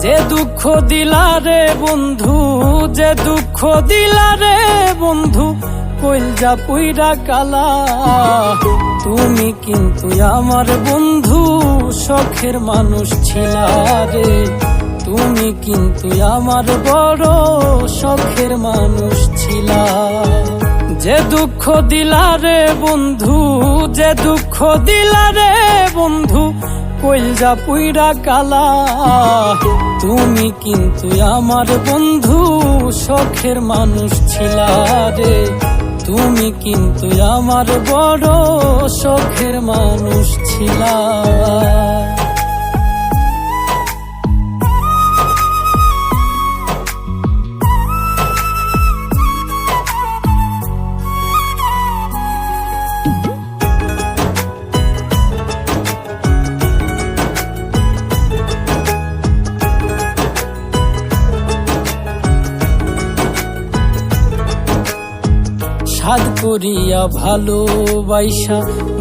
যে দুঃখ দিলা রে বন্ধু, যে দুঃখ দিলা রে বন্ধু, কইলজা পুইরা কালা। তুমি কিন্তু আমার বন্ধু শখের মানুষ ছিলা রে, তুমি কিন্তু আমার বড় শখের মানুষ ছিলা। যে দুঃখ দিলা রে বন্ধু, যে দুঃখ দিলা রে বন্ধু, কইলজা পুইরা কালা। তুমি কিন্তু আমার বন্ধু শখের মানুষ ছিলা রে, তুমি কিন্তু আমার বড় শখের মানুষ ছিলা। সাধ করিয়া ভালোবাসা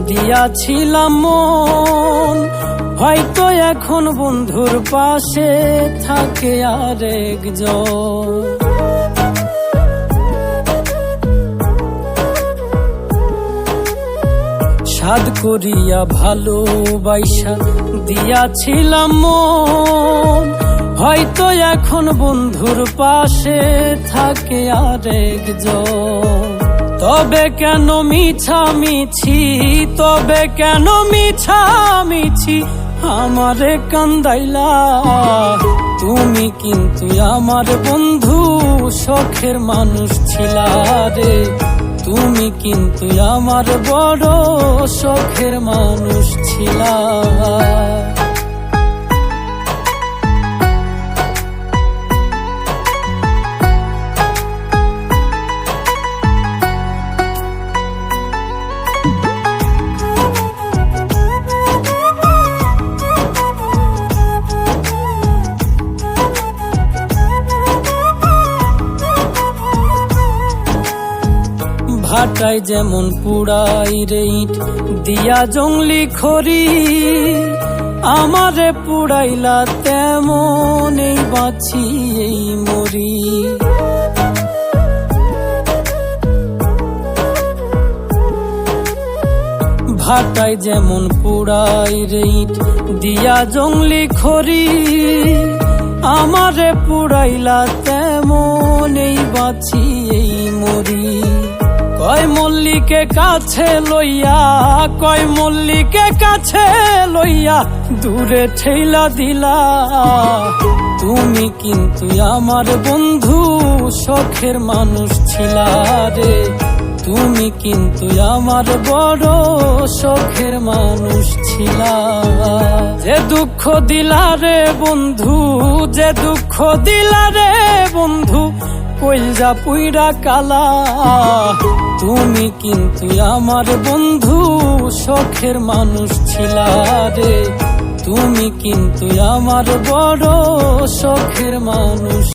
দিয়াছিলাম মন, হয়তো এখন বন্ধুর পাশে থাকে আরেকজন। সাধ করিয়া ভালোবাসা দিয়াছিলাম মন, হয়তো এখন বন্ধুর পাশে থাকে আরেকজন। তবে কেন মিছামিছি, তবে কেন মিছামিছি আমারে কান্দাইলা। তুমি কিন্তু আমার বন্ধু শখের মানুষ ছিলা রে, তুমি কিন্তু আমার বড় শখের মানুষ ছিলা। ভাটায় যেমন পুড়াই রে ইট দিয়া জংলি খড়ি, আমারে পুড়াইলা তেমন এই বাঁচি এই মরি। ভাটায় যেমন পুড়াই রে ইট দিয়া জংলি খড়ি, আমারে পুড়াইলা তেমন এই বাঁচি এই মরি। কয় মল্লিকে কাছে লইয়া, কয় মল্লিকে কাছে লইয়া দূরে ঠেলা দিলা। তুমি কিন্তু আমার বন্ধু শখের মানুষ ছিলা রে, তুমি কিন্তু আমার বড় শখের মানুষ ছিলা। যে দুঃখ দিলা রে বন্ধু, যে দুঃখ দিলা রে বন্ধু, কইলজা পুইরা কালা। তুমি কিন্তু আমার বন্ধু শখের মানুষ ছিলা রে, তুমি কিন্তু আমার বড় শখের মানুষ।